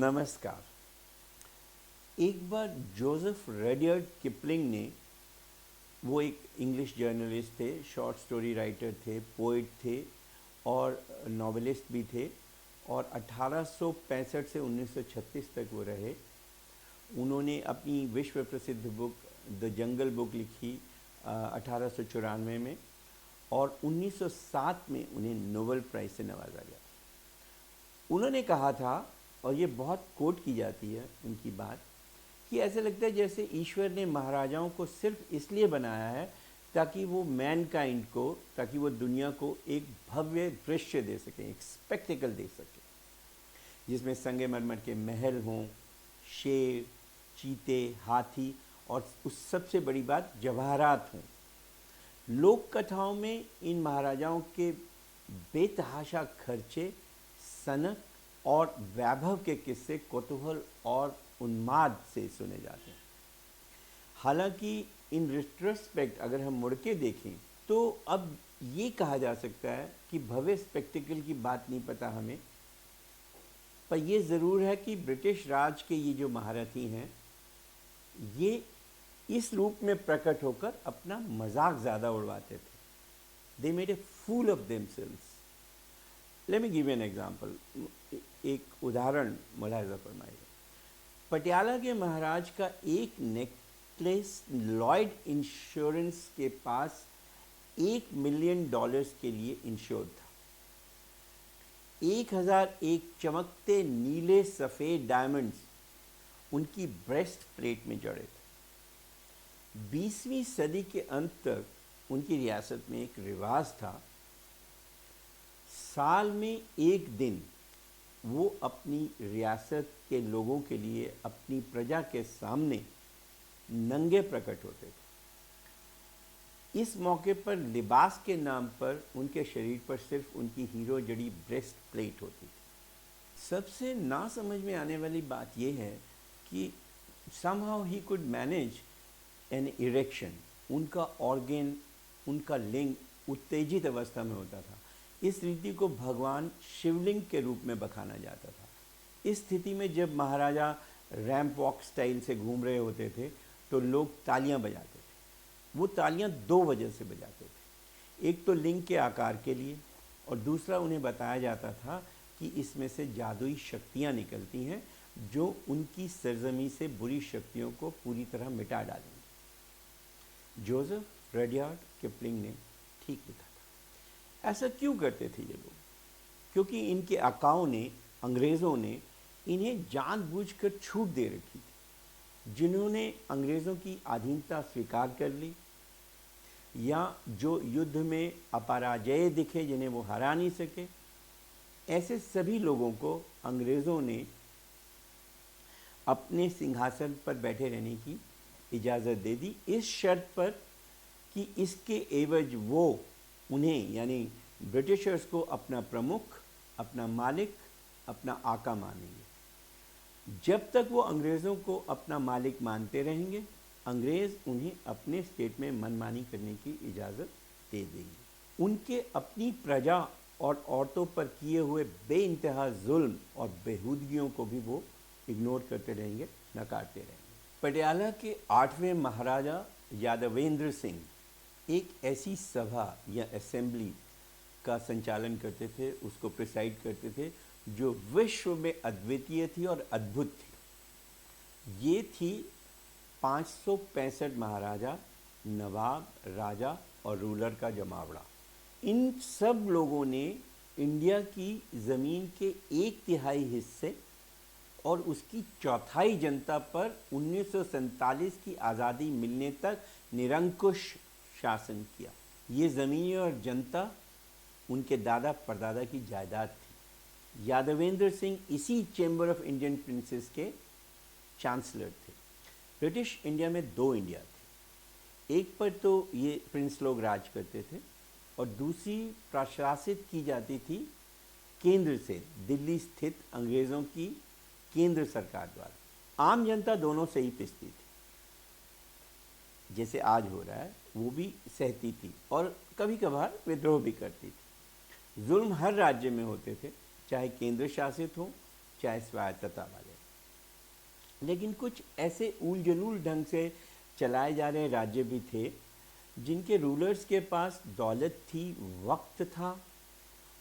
नमस्कार। एक बार Joseph रडियर्ड Kipling ने, वो एक इंग्लिश जर्नलिस्ट थे, शॉर्ट स्टोरी राइटर थे, पोइट थे और नॉवेलिस्ट भी थे, और 1865 से 1936 तक वो रहे। उन्होंने अपनी विश्व प्रसिद्ध बुक द जंगल बुक लिखी 1894 में, और 1907 में उन्हें नोबेल प्राइज़ से नवाजा गया। उन्होंने कहा था, और ये बहुत कोट की जाती है उनकी बात, कि ऐसे लगता है जैसे ईश्वर ने महाराजाओं को सिर्फ इसलिए बनाया है ताकि वो मैनकाइंड को, ताकि वो दुनिया को एक भव्य दृश्य दे सकें, एक स्पेक्टिकल दे सकें, जिसमें संगमरमर के महल हों, शेर, चीते, हाथी, और उस सबसे बड़ी बात जवाहरात हों। लोक कथाओं में इन महाराजाओं के बेतहाशा खर्चे, सनक और वैभव के किस्से कौतूहल और उन्माद से सुने जाते हैं। हालांकि इन रिट्रोस्पेक्ट अगर हम मुड़ के देखें तो अब ये कहा जा सकता है कि भव्य स्पेक्टिकल की बात नहीं पता हमें, पर ये ज़रूर है कि ब्रिटिश राज के ये जो महारथी हैं, ये इस रूप में प्रकट होकर अपना मजाक ज़्यादा उड़वाते थे। They made a fool of themselves. Let me give an example. एक उदाहरण मुलाहिजा फरमाइएगा। पटियाला के महाराज का एक नेकलेस लॉयड इंश्योरेंस के पास $1 मिलियन के लिए इंश्योर्ड था। 1001 चमकते नीले सफ़ेद डायमंड्स उनकी ब्रेस्ट प्लेट में जड़े थे। 20वीं सदी के अंत तक उनकी रियासत में एक रिवाज था, साल में एक दिन वो अपनी रियासत के लोगों के लिए, अपनी प्रजा के सामने नंगे प्रकट होते थे। इस मौके पर लिबास के नाम पर उनके शरीर पर सिर्फ उनकी हीरो जड़ी ब्रेस्ट प्लेट होती थी। सबसे ना समझ में आने वाली बात यह है कि somehow he could manage an erection। उनका ऑर्गन, उनका लिंग उत्तेजित अवस्था में होता था। इस रीति को भगवान शिवलिंग के रूप में बखाना जाता था। इस स्थिति में जब महाराजा रैंप वॉक स्टाइल से घूम रहे होते थे तो लोग तालियां बजाते थे। वो तालियां दो वजह से बजाते थे, एक तो लिंग के आकार के लिए, और दूसरा उन्हें बताया जाता था कि इसमें से जादुई शक्तियां निकलती हैं जो उनकी सरजमी से बुरी शक्तियों को पूरी तरह मिटा डालेंगी। जोसेफ रडियार्ड किपलिंग ने ठीक लिखा था। ऐसा क्यों करते थे ये लोग? क्योंकि इनके आकाओं ने, अंग्रेज़ों ने इन्हें जानबूझकर छूट दे रखी थी। जिन्होंने अंग्रेज़ों की अधीनता स्वीकार कर ली, या जो युद्ध में अपराजय दिखे, जिन्हें वो हरा नहीं सके, ऐसे सभी लोगों को अंग्रेज़ों ने अपने सिंहासन पर बैठे रहने की इजाज़त दे दी, इस शर्त पर कि इसके एवज वो उन्हें, यानी ब्रिटिशर्स को, अपना प्रमुख, अपना मालिक, अपना आका मानेंगे। जब तक वो अंग्रेज़ों को अपना मालिक मानते रहेंगे, अंग्रेज़ उन्हें अपने स्टेट में मनमानी करने की इजाज़त दे देंगे। उनके अपनी प्रजा और औरतों पर किए हुए बेइंतहा जुल्म और बेहूदगियों को भी वो इग्नोर करते रहेंगे, नकारते रहेंगे। पटियाला के 8वें महाराजा यादवेंद्र सिंह एक ऐसी सभा या असेंबली का संचालन करते थे, उसको प्रिसाइड करते थे, जो विश्व में अद्वितीय थी और अद्भुत थी। ये थी 565 महाराजा, नवाब, राजा और रूलर का जमावड़ा। इन सब लोगों ने इंडिया की ज़मीन के 1/3 हिस्से और उसकी 1/4 जनता पर 1947 की आज़ादी मिलने तक निरंकुश शासन किया। ये ज़मीन और जनता उनके दादा परदादा की जायदाद थी। यादवेंद्र सिंह इसी चैम्बर ऑफ इंडियन प्रिंसेस के चांसलर थे। ब्रिटिश इंडिया में 2 इंडिया थे। एक पर तो ये प्रिंस लोग राज करते थे, और दूसरी प्रशासित की जाती थी केंद्र से, दिल्ली स्थित अंग्रेज़ों की केंद्र सरकार द्वारा। आम जनता दोनों से ही पिसती थी, जैसे आज हो रहा है, वो भी सहती थी और कभी कभार विद्रोह भी करती थी। जुल्म हर राज्य में होते थे, चाहे केंद्र शासित हो, चाहे स्वायत्तता वाले। लेकिन कुछ ऐसे ऊल जलूल ढंग से चलाए जा रहे राज्य भी थे जिनके रूलर्स के पास दौलत थी, वक्त था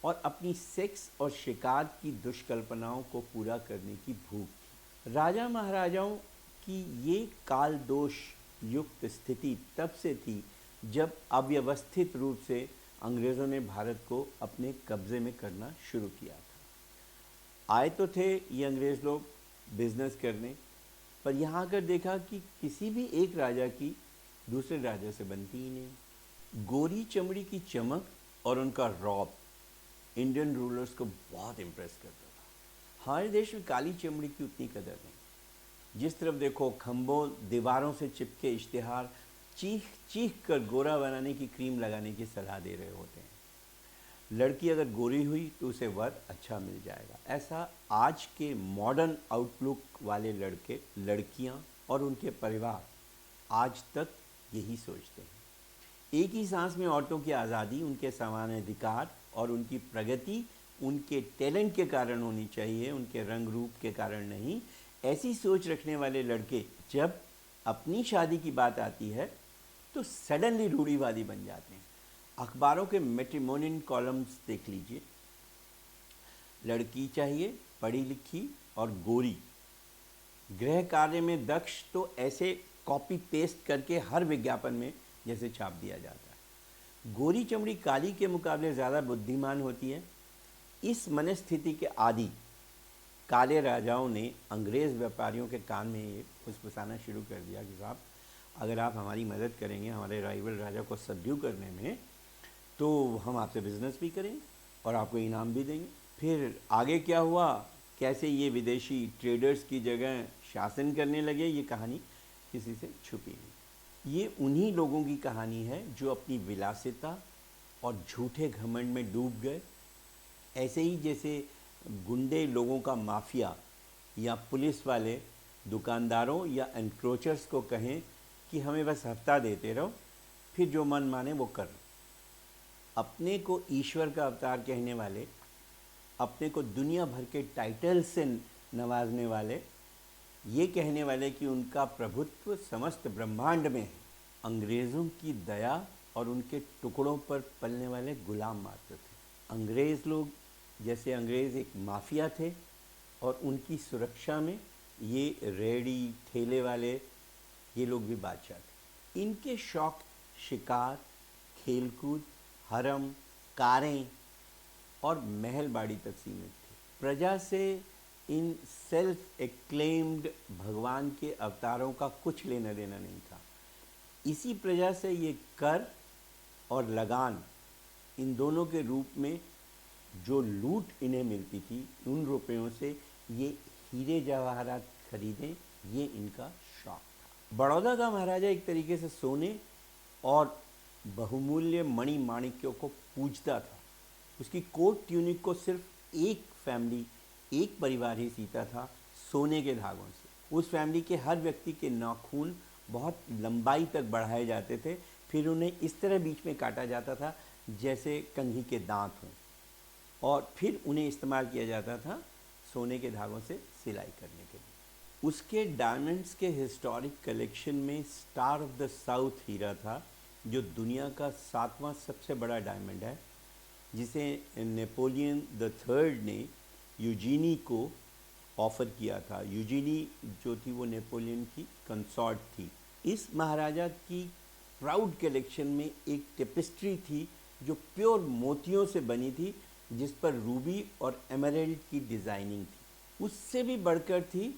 और अपनी सेक्स और शिकार की दुष्कल्पनाओं को पूरा करने की भूख थी। राजा महाराजाओं की ये काल दोष युक्त स्थिति तब से थी जब अव्यवस्थित रूप से अंग्रेज़ों ने भारत को अपने कब्ज़े में करना शुरू किया था। आए तो थे ये अंग्रेज़ लोग बिजनेस करने, पर यहाँ आकर देखा कि किसी भी एक राजा की दूसरे राजा से बनती ही नहीं। गोरी चमड़ी की चमक और उनका रौब इंडियन रूलर्स को बहुत इम्प्रेस करता था। हमारे देश में काली चमड़ी की उतनी कदर नहीं। जिस तरफ देखो खंभों दीवारों से चिपके इश्तिहार चीख चीख कर गोरा बनाने की क्रीम लगाने की सलाह दे रहे होते हैं। लड़की अगर गोरी हुई तो उसे वर अच्छा मिल जाएगा। ऐसा आज के मॉडर्न आउटलुक वाले लड़के, लड़कियां और उनके परिवार आज तक यही सोचते हैं। एक ही सांस में औरतों की आज़ादी, उनके समान अधिकार और उनकी प्रगति उनके टैलेंट के कारण होनी चाहिए, उनके रंग रूप के कारण नहीं। ऐसी सोच रखने वाले लड़के जब अपनी शादी की बात आती है तो सडनली रूढ़िवादी बन जाते हैं। अखबारों के मैट्रिमोनियल कॉलम्स देख लीजिए, लड़की चाहिए पढ़ी लिखी और गोरी, गृह कार्य में दक्ष, तो ऐसे कॉपी पेस्ट करके हर विज्ञापन में जैसे छाप दिया जाता है। गोरी चमड़ी काली के मुकाबले ज़्यादा बुद्धिमान होती है। इस मनस्थिति के आदि काले राजाओं ने अंग्रेज़ व्यापारियों के कान में ये फुसफुसाना शुरू कर दिया कि साहब अगर आप हमारी मदद करेंगे हमारे राइवल राजा को सबड्यू करने में, तो हम आपसे बिजनेस भी करेंगे और आपको इनाम भी देंगे। फिर आगे क्या हुआ, कैसे ये विदेशी ट्रेडर्स की जगह शासन करने लगे, ये कहानी किसी से छुपी नहीं। ये उन्हीं लोगों की कहानी है जो अपनी विलासिता और झूठे घमंड में डूब गए। ऐसे ही जैसे गुंडे लोगों का माफिया या पुलिस वाले दुकानदारों या एनक्रोचर्स को कहें कि हमें बस हफ्ता देते रहो, फिर जो मन माने वो कर। अपने को ईश्वर का अवतार कहने वाले, अपने को दुनिया भर के टाइटल से नवाजने वाले, ये कहने वाले कि उनका प्रभुत्व समस्त ब्रह्मांड में है, अंग्रेज़ों की दया और उनके टुकड़ों पर पलने वाले गुलाम मात्र थे। अंग्रेज़ लोग जैसे अंग्रेज़ एक माफिया थे और उनकी सुरक्षा में ये रेडी ठेले वाले ये लोग भी बादशाह थे। इनके शौक शिकार, खेलकूद, हरम, कारें और महल बाड़ी तक सीमित थे। प्रजा से इन सेल्फ एक्लेम्ड भगवान के अवतारों का कुछ लेना देना नहीं था। इसी प्रजा से ये कर और लगान, इन दोनों के रूप में जो लूट इन्हें मिलती थी, उन रुपयों से ये हीरे जवाहरात खरीदें, ये इनका शौक था। बड़ौदा का महाराजा एक तरीके से सोने और बहुमूल्य मणि माणिक्यों को पूजता था। उसकी कोट ट्यूनिक को सिर्फ एक फैमिली, एक परिवार ही सीता था सोने के धागों से। उस फैमिली के हर व्यक्ति के नाखून बहुत लंबाई तक बढ़ाए जाते थे, फिर उन्हें इस तरह बीच में काटा जाता था जैसे कंघी के दांत हों, और फिर उन्हें इस्तेमाल किया जाता था सोने के धागों से सिलाई करने के लिए। उसके डायमंड्स के हिस्टोरिक कलेक्शन में स्टार ऑफ द साउथ हीरा था, जो दुनिया का 7वां सबसे बड़ा डायमंड है, जिसे नेपोलियन द थर्ड ने यूजीनी को ऑफ़र किया था। यूजीनी जो थी वो नेपोलियन की कंसॉर्ट थी। इस महाराजा की प्राउड कलेक्शन में एक टेपेस्ट्री थी जो प्योर मोतियों से बनी थी, जिस पर रूबी और एमराल्ड की डिज़ाइनिंग थी। उससे भी बढ़कर थी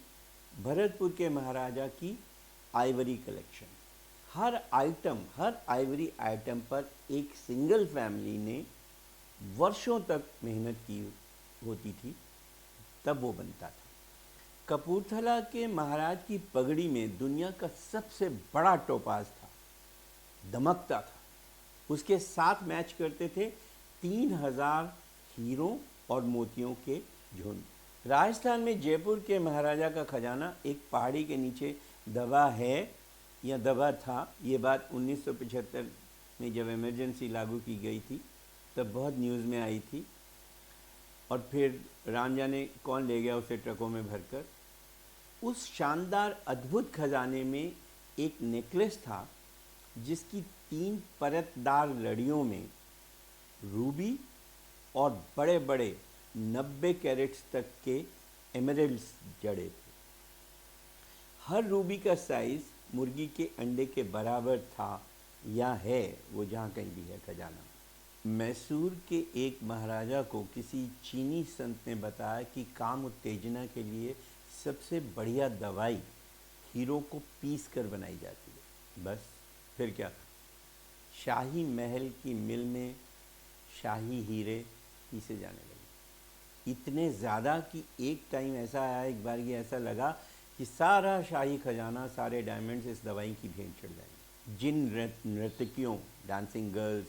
भरतपुर के महाराजा की आइवरी कलेक्शन। हर आइवरी आइटम पर एक सिंगल फैमिली ने वर्षों तक मेहनत की होती थी, तब वो बनता था। कपूरथला के महाराज की पगड़ी में दुनिया का सबसे बड़ा टोपाज था, दमकता था। उसके साथ मैच करते थे 3000 हीरों और मोतियों के झुंड। राजस्थान में जयपुर के महाराजा का खजाना एक पहाड़ी के नीचे दबा है या दबा था। ये बात 1975 में जब इमरजेंसी लागू की गई थी तब बहुत न्यूज़ में आई थी, और फिर राम जाने कौन ले गया उसे ट्रकों में भरकर। उस शानदार अद्भुत खजाने में एक नेकलेस था जिसकी 3 परतदार लड़ियों में रूबी और बड़े बड़े 90 कैरेट्स तक के एमरल्ड्स जड़े थे। हर रूबी का साइज मुर्गी के अंडे के बराबर था या है, वो जहाँ कहीं भी है खजाना। मैसूर के एक महाराजा को किसी चीनी संत ने बताया कि काम उत्तेजना के लिए सबसे बढ़िया दवाई हीरो को पीस कर बनाई जाती है। बस फिर क्या था, शाही महल की मिल में शाही हीरे पीसे जाने लगे, इतने ज़्यादा कि एक टाइम ऐसा आया, एक बार ये ऐसा लगा कि सारा शाही खजाना, सारे डायमंड्स इस दवाई की भेंट चढ़ जाएंगे। जिन नर्तकियों, डांसिंग गर्ल्स,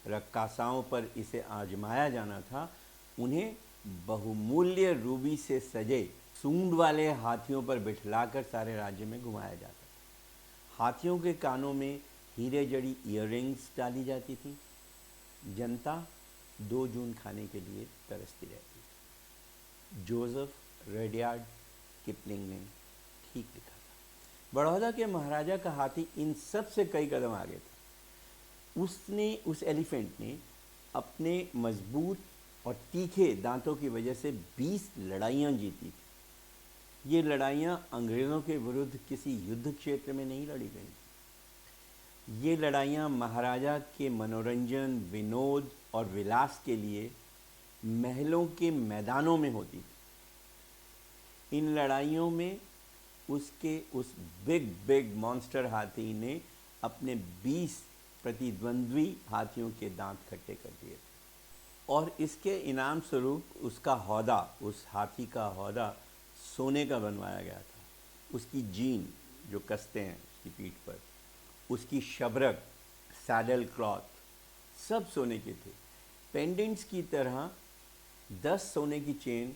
रक्कासाओं पर इसे आजमाया जाना था, उन्हें बहुमूल्य रूबी से सजे सूंड वाले हाथियों पर बिठलाकर सारे राज्य में घुमाया जाता था। हाथियों के कानों में हीरे जड़ी ईयररिंग्स डाली जाती थी। जनता 2 जून खाने के लिए तरसती रहती थी। जोसेफ रडियार्ड किपलिंग ने ठीक लिखा था। बड़ौदा के महाराजा का हाथी इन सब से कई कदम आगे था। उस एलिफेंट ने अपने मजबूत और तीखे दांतों की वजह से 20 लड़ाइयाँ जीती थी। ये लड़ाइयाँ अंग्रेज़ों के विरुद्ध किसी युद्ध क्षेत्र में नहीं लड़ी गईं। ये लड़ाइयाँ महाराजा के मनोरंजन, विनोद और विलास के लिए महलों के मैदानों में होती थी। इन लड़ाइयों में उसके उस बिग मॉन्स्टर हाथी ने अपने 20 प्रतिद्वंद्वी हाथियों के दांत खट्टे कर दिए थे और इसके इनाम स्वरूप उसका हौदा, उस हाथी का हौदा सोने का बनवाया गया था। उसकी जीन जो कसते हैं उसकी पीठ पर, उसकी शबरक, सैडल क्लॉथ, सब सोने के थे। पेंडेंट्स की तरह 10 सोने की चेन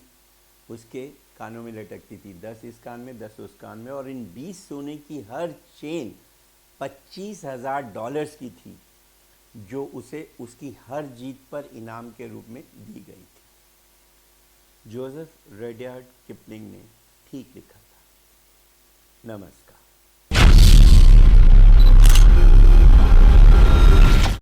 उसके कानों में लटकती थी, 10 इस कान में, 10 उस कान में, और इन 20 सोने की हर चेन $25,000 की थी, जो उसे उसकी हर जीत पर इनाम के रूप में दी गई थी। जोसेफ रडियार्ड किपलिंग ने ठीक लिखा था। नमस्कार।